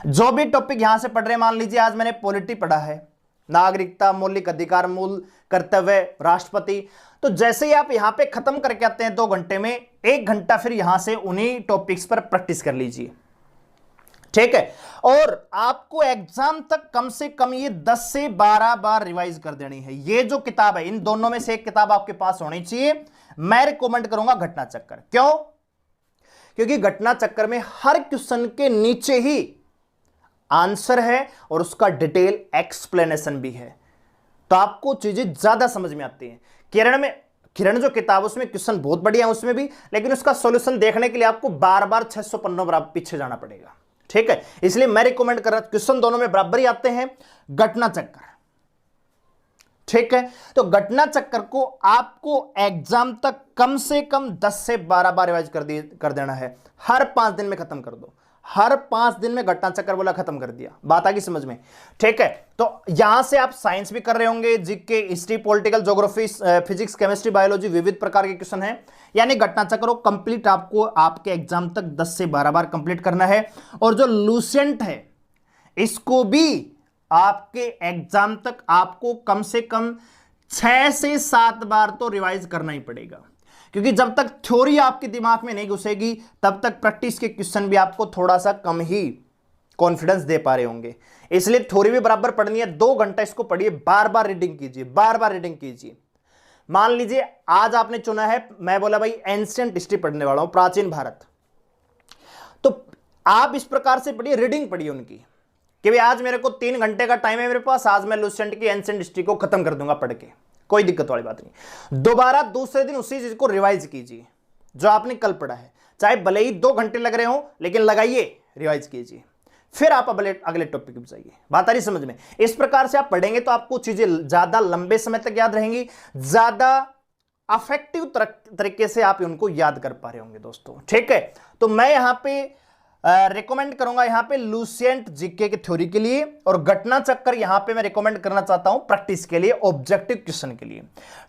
जो भी टॉपिक यहां से पढ़ रहे हैं, मान लीजिए आज मैंने पॉलिटी पढ़ा है, नागरिकता, मौलिक अधिकार, मूल कर्तव्य, राष्ट्रपति। तो जैसे ही आप यहां पे खत्म करके आते हैं 2 घंटे में, 1 घंटा फिर यहां से उन्हीं टॉपिक्स पर प्रैक्टिस कर लीजिए, ठीक है। और आपको एग्जाम तक कम से कम ये 10 से 12 बार रिवाइज कर देनी है। ये जो किताब है, इन दोनों में से एक किताब आपके पास होनी चाहिए। मैं रिकमेंड करूंगा घटना चक्कर। क्यों? क्योंकि घटना चक्कर में हर क्वेश्चन के नीचे ही आंसर है और उसका डिटेल एक्सप्लेनेशन भी है, तो आपको चीजें ज्यादा समझ में आती हैं। किरण जो किताब, उसमें क्वेश्चन बहुत बढ़िया है उसमें भी, लेकिन उसका सॉल्यूशन देखने के लिए आपको बार बार 600 पन्नों बराबर पीछे जाना पड़ेगा, ठीक है। इसलिए मैं रिकमेंड कर रहा हूं, क्वेश्चन दोनों में बराबर ही आते हैं। घटना चक्कर, ठीक है। तो घटना चक्कर को आपको एग्जाम तक कम से कम 10 से 12 बार रिवाइज कर देना है। हर 5 दिन में खत्म कर दो। हर 5 दिन में घटना चक्कर बोला, खत्म कर दिया। बात आ गई समझ में, ठीक है। तो यहां से आप साइंस भी कर रहे होंगे, GK, history, political, geography, physics, chemistry, biology, विविध प्रकार के क्वेश्चन हैं। यानी घटना चक्र कंप्लीट आपको आपके एग्जाम तक 10 से 12 बार कंप्लीट करना है। और जो लूसेंट है, इसको भी आपके एग्जाम तक आपको कम से कम 6 से 7 बार तो रिवाइज करना ही पड़ेगा, क्योंकि जब तक थ्योरी आपके दिमाग में नहीं घुसेगी तब तक प्रैक्टिस के क्वेश्चन भी आपको थोड़ा सा कम ही कॉन्फिडेंस दे पा रहे होंगे। इसलिए थ्योरी भी बराबर पढ़नी है। 2 घंटा इसको पढ़िए, बार बार रीडिंग कीजिए, बार बार रीडिंग कीजिए। मान लीजिए आज आपने चुना है, मैं बोला भाई एंशिएंट हिस्ट्री पढ़ने वाला हूं, प्राचीन भारत, तो आप इस प्रकार से पढ़िए, रीडिंग पढ़िए उनकी, कि भाई आज मेरे को 3 घंटे का टाइम है मेरे पास, आज मैं लूसेंट की एंशिएंट हिस्ट्री को खत्म कर दूंगा पढ़ के, कोई दिक्कत वाली बात नहीं। दोबारा दूसरे दिन उसी चीज को रिवाइज कीजिए जो आपने कल पढ़ा है, चाहे भले ही 2 घंटे लग रहे हो, लेकिन लगाइए, रिवाइज कीजिए, फिर आप अगले टॉपिक पे जाइए। बात आ रही समझ में? इस प्रकार से आप पढ़ेंगे तो आपको चीजें ज्यादा लंबे समय तक याद रहेंगी, ज्यादा अफेक्टिव तरीके से आप उनको याद कर पा रहे होंगे दोस्तों, ठीक है। तो मैं यहां पे रिकमेंड करूंगा यहां पे लूसेंट जीके के थ्योरी के लिए, और घटना चक्कर यहां पे मैं रिकमेंड करना चाहता हूं प्रैक्टिस के लिए, ऑब्जेक्टिव क्वेश्चन के लिए।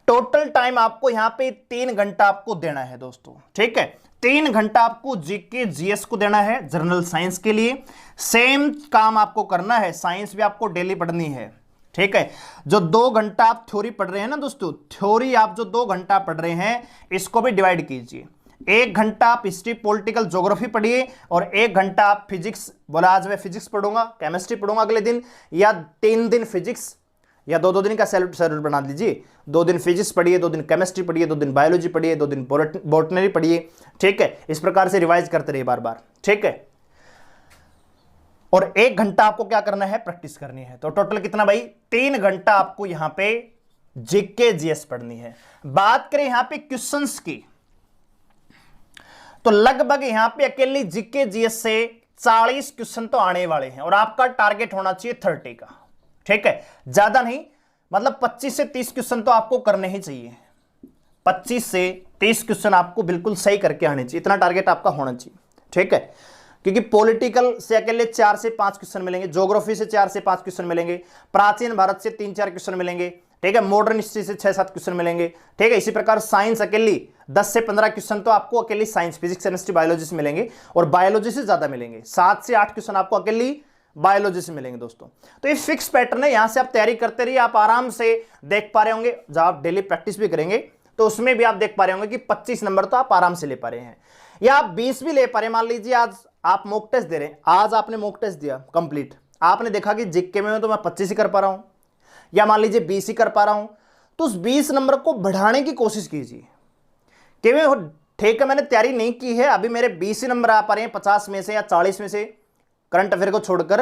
टोटल टाइम आपको यहां पे 3 घंटा आपको देना है दोस्तों, ठीक है। 3 घंटा आपको जीके जीएस को देना है, जनरल साइंस के लिए। सेम काम आपको करना है, साइंस भी आपको डेली पढ़नी है, ठीक है। जो 2 घंटा आप थ्योरी पढ़ रहे हैं ना दोस्तों, थ्योरी आप जो 2 घंटा पढ़ रहे हैं, इसको भी डिवाइड कीजिए। 1 घंटा आप हिस्ट्री, पॉलिटिकल, ज्योग्राफी पढ़िए, और 1 घंटा आप फिजिक्स, बोला आज मैं फिजिक्स पढ़ूंगा, केमिस्ट्री पढ़ूंगा अगले दिन, या 3 दिन फिजिक्स, या 2-2 दिन का शेड्यूल बना लीजिए। 2 दिन फिजिक्स पढ़िए, 2 दिन केमिस्ट्री पढ़िए, 2 दिन बायोलॉजी पढ़िए, 2 दिन बॉटनी पढ़िए, ठीक है। इस प्रकार से रिवाइज करते रहिए बार बार, ठीक है। और 1 घंटा आपको क्या करना है, प्रैक्टिस करनी है। तो टोटल कितना भाई, 3 घंटा आपको यहां पे जीके जीएस पढ़नी है। बात करें यहां पे क्वेश्चंस की, तो लगभग यहां पे अकेले जीके जीएस से 40 क्वेश्चन तो आने वाले हैं, और आपका टारगेट होना चाहिए 30 का, ठीक है। ज्यादा नहीं, मतलब 25 से 30 क्वेश्चन तो आपको करने ही चाहिए। 25 से 30 क्वेश्चन आपको बिल्कुल सही करके आने चाहिए, इतना टारगेट आपका होना चाहिए, ठीक है। क्योंकि पॉलिटिकल से अकेले 4 से 5 क्वेश्चन मिलेंगे, ज्योग्राफी से 4 से 5 क्वेश्चन मिलेंगे, प्राचीन भारत से 3-4 क्वेश्चन मिलेंगे, ठीक है। मॉडर्न हिस्ट्री से 6-7 क्वेश्चन मिलेंगे, ठीक है। इसी प्रकार साइंस अकेली 10 से 15 क्वेश्चन तो आपको अकेली साइंस, फिजिक्स, केमिस्ट्री, बायोलॉजी से मिलेंगे, और बायोलॉजी से ज्यादा मिलेंगे, 7 से 8 क्वेश्चन आपको अकेली बायोलॉजी से मिलेंगे दोस्तों। तो ये फिक्स पैटर्न है, यहां से आप तैयारी करते रहिए, आप आराम से देख पा रहे होंगे। जब आप डेली प्रैक्टिस भी करेंगे तो उसमें भी आप देख पा रहे होंगे कि 25 नंबर तो आप आराम से ले पा रहे हैं, या आप 20 भी ले पा रहे हैं। मान लीजिए आज आप मॉक टेस्ट दे रहे हैं, आज आपने मॉक टेस्ट दिया कंप्लीट, आपने देखा कि जीके में तो मैं 25 ही कर पा रहा हूं, या मान लीजिए 20 ही कर पा रहा हूं, तो उस 20 नंबर को बढ़ाने की कोशिश कीजिए। कि ठीक है, मैंने तैयारी नहीं की है, अभी मेरे 20 ही नंबर आ पा रहे हैं 50 में से या 40 में से, करंट अफेयर को छोड़कर,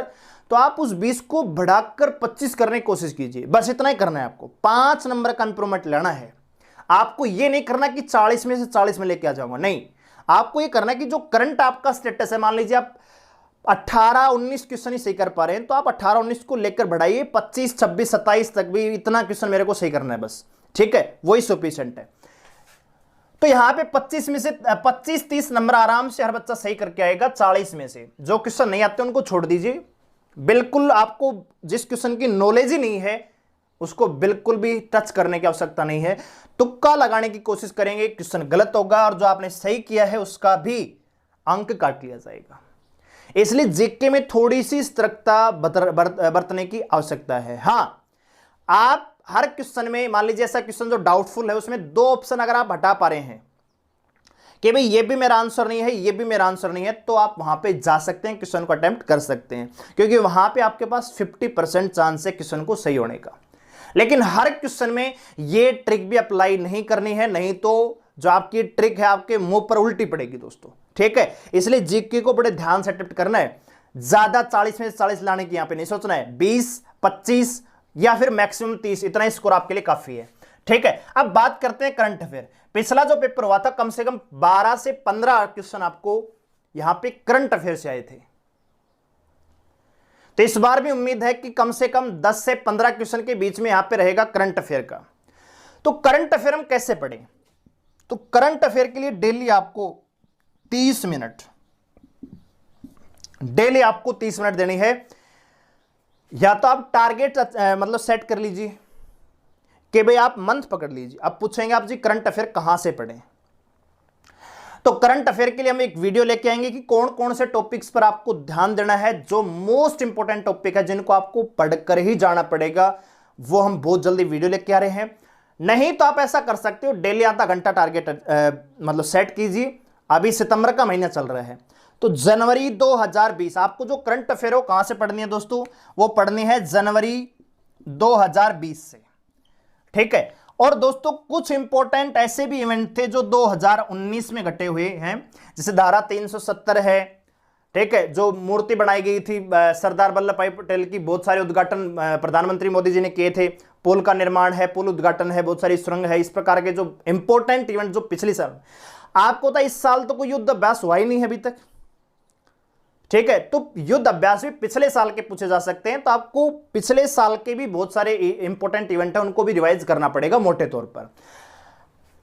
तो आप उस 20 को बढ़ाकर 25 करने की कोशिश कीजिए। बस इतना ही करना है आपको, 5 नंबर का इंप्रूवमेंट लेना है। आपको ये नहीं करना कि 40 में से 40 में लेके आ जाऊंगा, नहीं, आपको ये करना है कि जो करंट आपका स्टेटस है, मान लीजिए आप 18-19 क्वेश्चन ही सही कर पा रहे हैं, तो आप 18-19 को लेकर बढ़ाइए, 25, 26, 27 तक भी इतना क्वेश्चन मेरे को सही करना है बस, ठीक है, वही सफिशिएंट है। तो यहां पे 25 में से 25-30 नंबर आराम से हर बच्चा सही करके आएगा। 40 में से जो क्वेश्चन नहीं आते उनको छोड़ दीजिए, बिल्कुल आपको जिस क्वेश्चन की नॉलेज ही नहीं है उसको बिल्कुल भी टच करने की आवश्यकता नहीं है। तुक्का लगाने की कोशिश करेंगे, क्वेश्चन गलत होगा, और जो आपने सही किया है उसका भी अंक काट लिया जाएगा। इसलिए जीके में थोड़ी सी सतर्कता बरतने की आवश्यकता है। हाँ, आप हर क्वेश्चन में मान लीजिए ऐसा क्वेश्चन जो डाउटफुल है उसमें 2 ऑप्शन अगर आप हटा पा रहे हैं कि भाई ये भी मेरा आंसर नहीं है, ये भी मेरा आंसर नहीं है, तो आप वहां पे जा सकते हैं, क्वेश्चन को अटेम्प्ट कर सकते हैं, क्योंकि वहां पे आपके पास 50% चांस है क्वेश्चन को सही होने का। लेकिन हर क्वेश्चन में ये ट्रिक भी अप्लाई नहीं करनी है, नहीं तो जो आपकी ट्रिक है आपके मुंह पर उल्टी पड़ेगी दोस्तों, ठीक है। इसलिए जीके को बड़े ध्यान से अटेम्प्ट करना है, ज्यादा 40 में से 40 लाने की यहां पे नहीं सोचना है, 20, 25 या फिर मैक्सिमम 30, इतना ही स्कोर आपके लिए काफी है, ठीक है। अब बात करते हैं करंट अफेयर। पिछला जो पेपर हुआ था कम से कम 12 से 15 क्वेश्चन आपको यहां पे करंट अफेयर से आए थे, तो इस बार भी उम्मीद है कि कम से कम 10 से 15 क्वेश्चन के बीच में यहां पे रहेगा करंट अफेयर का। तो करंट अफेयर हम कैसे पढ़ें? तो करंट अफेयर के लिए डेली आपको 30 मिनट, डेली आपको 30 मिनट देनी है। या तो आप टारगेट मतलब सेट कर लीजिए कि भाई आप मंथ पकड़ लीजिए। अब पूछेंगे आप जी करंट अफेयर कहां से पढ़ें, तो करंट अफेयर के लिए हम एक वीडियो लेके आएंगे कि कौन कौन से टॉपिक्स पर आपको ध्यान देना है, जो मोस्ट इंपॉर्टेंट टॉपिक है जिनको आपको पढ़कर ही जाना पड़ेगा, वो हम बहुत जल्दी वीडियो लेके आ रहे हैं। नहीं तो आप ऐसा कर सकते हो, डेली आधा घंटा टारगेट मतलब सेट कीजिए। अभी सितंबर का महीना चल रहा है, तो जनवरी 2020 आपको जो करंट अफेयर हो कहां से पढ़नी है दोस्तों, वो पढ़नी है जनवरी 2020 से, ठीक है। और दोस्तों कुछ इंपॉर्टेंट ऐसे भी इवेंट थे जो 2019 में घटे हुए हैं, जैसे धारा 370 है, ठीक है, जो मूर्ति बनाई गई थी सरदार वल्लभ भाई पटेल की, बहुत सारे उद्घाटन प्रधानमंत्री मोदी जी ने किए थे, पुल का निर्माण है, पुल उद्घाटन है, बहुत सारी सुरंग है, इस प्रकार के जो इंपॉर्टेंट इवेंट जो पिछले साल आपको था। इस साल तो कोई युद्ध अभ्यास हुआ ही नहीं है अभी तक, ठीक है, तो युद्ध अभ्यास भी पिछले साल के पूछे जा सकते हैं, तो आपको पिछले साल के भी बहुत सारे इंपॉर्टेंट इवेंट है उनको भी रिवाइज करना पड़ेगा मोटे तौर पर।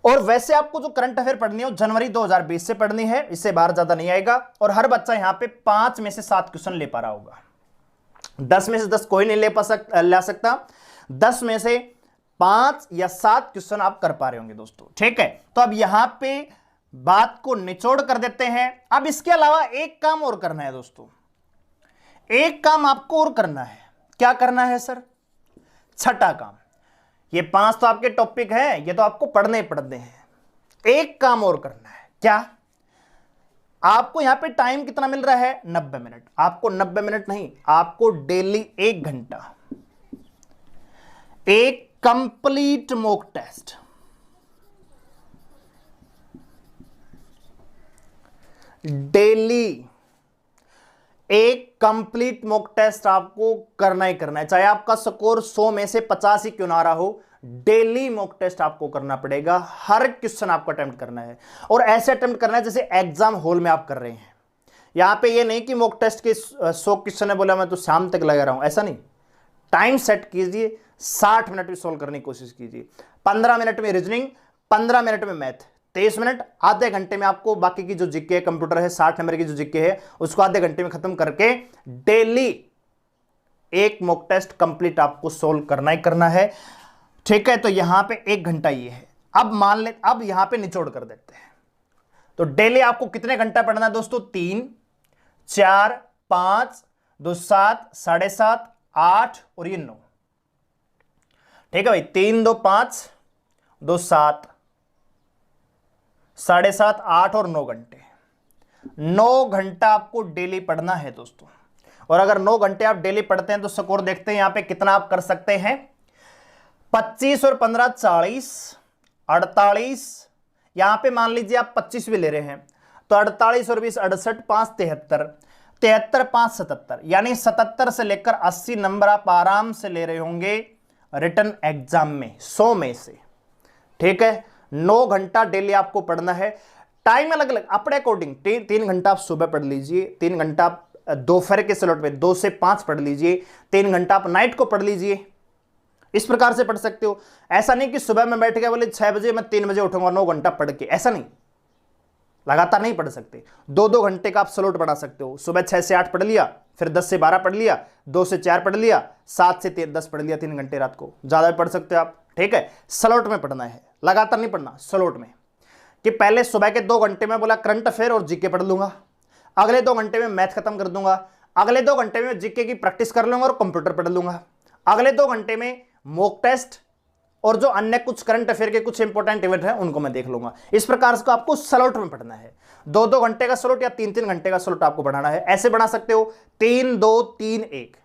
और वैसे आपको जो करंट अफेयर पढ़नी है वो जनवरी 2020 से पढ़नी है, इससे बाहर ज्यादा नहीं आएगा। और हर बच्चा यहां पे 5 में से 7 क्वेश्चन ले पा रहा होगा, 10 में से 10 कोई नहीं ला सकता, 10 में से 5 या 7 क्वेश्चन आप कर पा रहे होंगे दोस्तों, ठीक है। तो अब यहां पे बात को निचोड़ कर देते हैं। अब इसके अलावा एक काम और करना है दोस्तों, एक काम आपको और करना है। क्या करना है सर? छठा काम। ये 5 तो आपके टॉपिक है, ये तो आपको पढ़ने हैं। एक काम और करना है, क्या? आपको यहां पे टाइम कितना मिल रहा है? 90 मिनट। आपको 90 मिनट नहीं, आपको डेली 1 घंटा एक कंप्लीट मॉक टेस्ट, डेली एक कंप्लीट मॉक टेस्ट आपको करना ही करना है, चाहे आपका स्कोर 100 में से 50 ही क्यों ना रहा हो, डेली मॉक टेस्ट आपको करना पड़ेगा। हर क्वेश्चन आपको अटेम्प्ट करना है, और ऐसे अटेम्प्ट करना है जैसे एग्जाम हॉल में आप कर रहे हैं। यहां पे ये नहीं कि मॉक टेस्ट के 100 क्वेश्चन है, बोला मैं तो शाम तक लगा रहा हूं, ऐसा नहीं। टाइम सेट कीजिए, 60 मिनट में सोल्व करने की कोशिश कीजिए। 15 मिनट में रीजनिंग, 15 मिनट में मैथ, 23 मिनट, आधे घंटे में आपको बाकी की जो जीके है, कंप्यूटर है 60 नंबर की जो जीके है उसको आधे घंटे में खत्म करके डेली एक मॉक टेस्ट कंप्लीट आपको सोल्व करना ही करना है, ठीक है। तो यहां पे 1 घंटा ये है। अब मान ले, अब यहां पे निचोड़ कर देते हैं, तो डेली आपको कितने घंटा पढ़ना है दोस्तों? 3, 4, 5, 2, 7, 7.5, 8 और ये 9, ठीक है भाई। 3, 2, 5, 2, 7, 7.5, 8 और 9 घंटे। 9 घंटा आपको डेली पढ़ना है दोस्तों। और अगर 9 घंटे आप डेली पढ़ते हैं तो स्कोर देखते हैं यहां पे कितना आप कर सकते हैं। 25 और 15 40, 48, यहां पे मान लीजिए आप 25 भी ले रहे हैं तो 48 और 20 68, 5 73, 73 5 77, यानी 77 से लेकर 80 नंबर आप आराम से ले रहे होंगे रिटन एग्जाम में 100 में से, ठीक है। 9 घंटा डेली आपको पढ़ना है। टाइम अलग अलग अपने अकॉर्डिंग, 3 घंटा आप सुबह पढ़ लीजिए, 3 घंटा आप दोपहर के स्लॉट में 2 से 5 पढ़ लीजिए, 3 घंटा आप नाइट को पढ़ लीजिए। इस प्रकार से पढ़ सकते हो। ऐसा नहीं कि सुबह में बैठ गया बोले 6 बजे मैं 3 बजे उठूंगा 9 घंटा पढ़ के, ऐसा नहीं, लगातार नहीं पढ़ सकते। 2-2 घंटे का आप स्लॉट बना सकते हो। सुबह 6 से 8 पढ़ लिया, फिर 10 से 12 पढ़ लिया, 2 से 4 पढ़ लिया, 7 से 10 पढ़ लिया, 3 घंटे रात को, ज्यादा भी पढ़ सकते हो आप, ठीक है। स्लॉट में पढ़ना है, लगातार नहीं पढ़ना, स्लॉट में। कि पहले सुबह के 2 घंटे में बोला करंट अफेयर और जीके पढ़ लूंगा, अगले 2 घंटे में मैथ खत्म कर दूंगा, अगले 2 घंटे में जीके की प्रैक्टिस कर लूंगा और कंप्यूटर पढ़ लूंगा, अगले 2 घंटे में मॉक टेस्ट और जो अन्य कुछ करंट अफेयर के कुछ इंपॉर्टेंट इवेंट है उनको मैं देख लूंगा। इस प्रकार से आपको स्लॉट में पढ़ना है। 2-2 घंटे का स्लॉट या 3-3 घंटे का स्लॉट आपको बढ़ाना है। ऐसे बना सकते हो 3-2-3-1,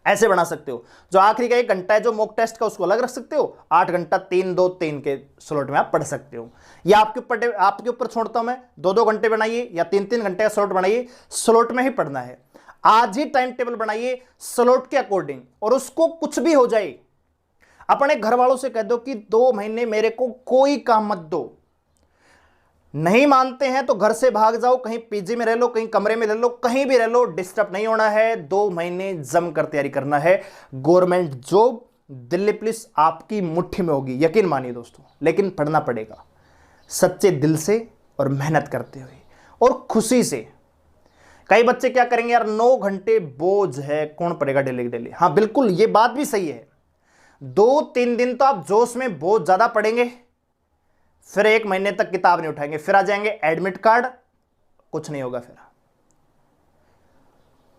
ऐसे बना सकते हो। जो आखिरी का 1 घंटा है जो मॉक टेस्ट का उसको अलग रख सकते हो। 8 घंटा 3-2-3 के स्लॉट में आप पढ़ सकते हो। या आपके ऊपर छोड़ता हूं मैं। 2-2 घंटे बनाइए या 3-3 घंटे का स्लॉट बनाइए, स्लॉट में ही पढ़ना है। आज ही टाइम टेबल बनाइए स्लॉट के अकॉर्डिंग, और उसको कुछ भी हो जाए अपने घर वालों से कह दो कि 2 महीने मेरे को कोई काम मत दो। नहीं मानते हैं तो घर से भाग जाओ, कहीं पीजी में रह लो, कहीं कमरे में रह लो, कहीं भी रह लो, डिस्टर्ब नहीं होना है। 2 महीने जमकर तैयारी करना है। गवर्नमेंट जॉब दिल्ली पुलिस आपकी मुट्ठी में होगी, यकीन मानिए दोस्तों। लेकिन पढ़ना पड़ेगा सच्चे दिल से और मेहनत करते हुए और खुशी से। कई बच्चे क्या करेंगे यार, 9 घंटे बोझ है, कौन पढ़ेगा डेली डेली। हाँ बिल्कुल, ये बात भी सही है। 2-3 दिन तो आप जोश में बहुत ज्यादा पढ़ेंगे, फिर 1 महीने तक किताब नहीं उठाएंगे, फिर आ जाएंगे एडमिट कार्ड, कुछ नहीं होगा। फिर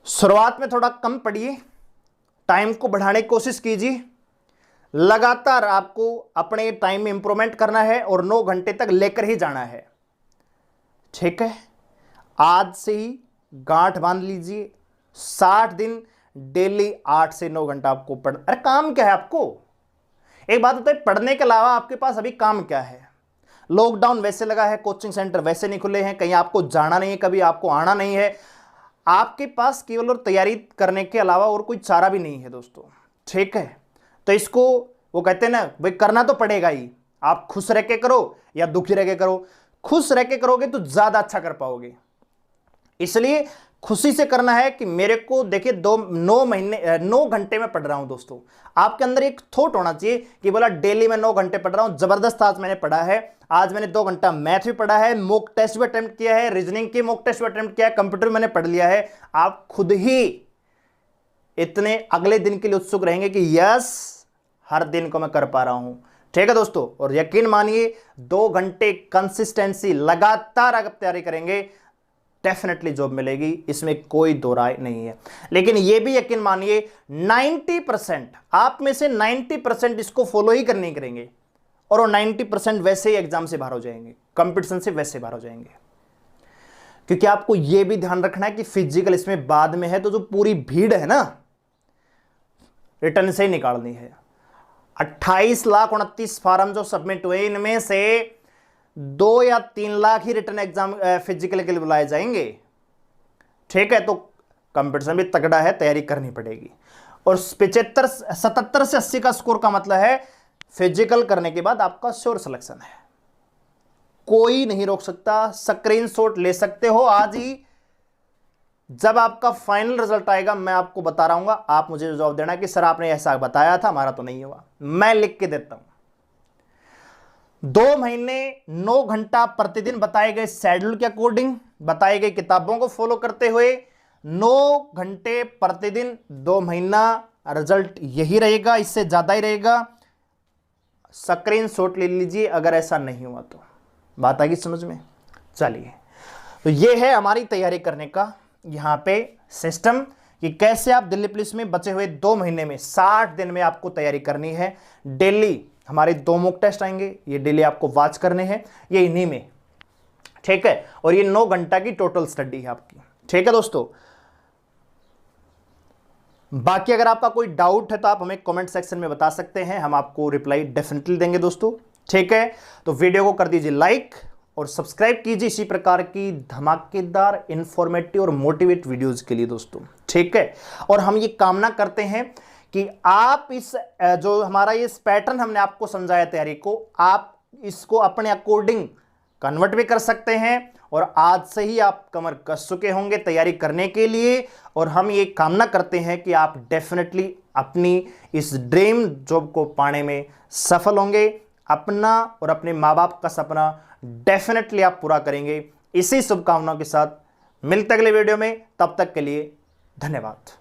शुरुआत में थोड़ा कम पढ़िए, टाइम को बढ़ाने की कोशिश कीजिए। लगातार आपको अपने टाइम में इंप्रूवमेंट करना है और 9 घंटे तक लेकर ही जाना है। ठीक है, आज से ही गांठ बांध लीजिए। 60 दिन डेली 8 से 9 घंटा आपको पढ़। अरे काम क्या है आपको? एक बात होता है, पढ़ने के अलावा आपके पास अभी काम क्या है? लॉकडाउन वैसे लगा है, कोचिंग सेंटर वैसे नहीं खुले हैं, कहीं आपको जाना नहीं है, कभी आपको आना नहीं है। आपके पास केवल और तैयारी करने के अलावा और कोई चारा भी नहीं है दोस्तों। ठीक है, तो इसको वो कहते हैं ना भाई, करना तो पड़ेगा ही। आप खुश रह के करो या दुखी रह के करो। खुश रह के करोगे तो ज्यादा अच्छा कर पाओगे। इसलिए खुशी से करना है कि मेरे को देखिए 9 घंटे में पढ़ रहा हूं दोस्तों। आपके अंदर एक थॉट होना चाहिए कि बोला डेली मैं 9 घंटे पढ़ रहा हूं, जबरदस्त आज मैंने पढ़ा है। आज मैंने 2 घंटा मैथ भी पढ़ा है, मॉक टेस्ट भी अटेम्प्ट किया है, रीजनिंग की मॉक टेस्ट भी अटेम्प्ट किया है, कंप्यूटर मैंने पढ़ लिया है। आप खुद ही इतने अगले दिन के लिए उत्सुक रहेंगे कि यस, हर दिन को मैं कर पा रहा हूं। ठीक है दोस्तों, और यकीन मानिए 2 घंटे कंसिस्टेंसी लगातार अगर तैयारी करेंगे डेफिनेटली जॉब मिलेगी, इसमें कोई दो राय नहीं है। लेकिन यह भी यकीन मानिए 90% आप में से 90% इसको फॉलो ही करने करेंगे, और वो 90% वैसे ही एग्जाम से बाहर हो जाएंगे, कंपटीशन से वैसे बाहर हो जाएंगे। क्योंकि आपको यह भी ध्यान रखना है कि फिजिकल इसमें बाद में है, तो जो पूरी भीड़ है ना, रिटर्न से ही निकालनी है। 28,29,000 फार्म जो सबमिट हुए, इनमें से 2 या 3 लाख ही रिटर्न एग्जाम फिजिकल के लिए बुलाए जाएंगे। ठीक है, तो कंपटीशन भी तगड़ा है, तैयारी करनी पड़ेगी। और 77 से 80 का स्कोर का मतलब है फिजिकल करने के बाद आपका श्योर सिलेक्शन है, कोई नहीं रोक सकता। स्क्रीनशॉट ले सकते हो आज ही। जब आपका फाइनल रिजल्ट आएगा मैं आपको बता रहा हूंगा, आप मुझे जवाब देना कि सर आपने ऐसा बताया था, हमारा तो नहीं हुआ। मैं लिख के देता हूं। 2 महीने 9 घंटा प्रतिदिन बताए गए शेड्यूल के अकॉर्डिंग, बताई गई किताबों को फॉलो करते हुए 9 घंटे प्रतिदिन 2 महीना, रिजल्ट यही रहेगा, इससे ज्यादा ही रहेगा। स्क्रीनशॉट ले लीजिए अगर ऐसा नहीं हुआ तो। बात आएगी समझ में? चलिए, तो ये है हमारी तैयारी करने का यहां पे सिस्टम कि कैसे आप दिल्ली पुलिस में बचे हुए 2 महीने में 60 दिन में आपको तैयारी करनी है। डेली हमारे 2 मॉक टेस्ट आएंगे, ये डेली आपको वॉच करने हैं, ये इन्हीं में। ठीक है, और ये 9 घंटा की टोटल स्टडी है आपकी। ठीक है दोस्तों, बाकी अगर आपका कोई डाउट है तो आप हमें कमेंट सेक्शन में बता सकते हैं, हम आपको रिप्लाई डेफिनेटली देंगे दोस्तों। ठीक है, तो वीडियो को कर दीजिए लाइक और सब्सक्राइब कीजिए इसी प्रकार की धमाकेदार, इंफॉर्मेटिव और मोटिवेट वीडियोज के लिए दोस्तों। ठीक है, और हम ये कामना करते हैं कि आप इस जो हमारा ये पैटर्न हमने आपको समझाया तैयारी को, आप इसको अपने अकॉर्डिंग कन्वर्ट भी कर सकते हैं, और आज से ही आप कमर कस चुके होंगे तैयारी करने के लिए। और हम ये कामना करते हैं कि आप डेफिनेटली अपनी इस ड्रीम जॉब को पाने में सफल होंगे। अपना और अपने माँ बाप का सपना डेफिनेटली आप पूरा करेंगे। इसी शुभकामनाओं के साथ मिलते अगले वीडियो में, तब तक के लिए धन्यवाद।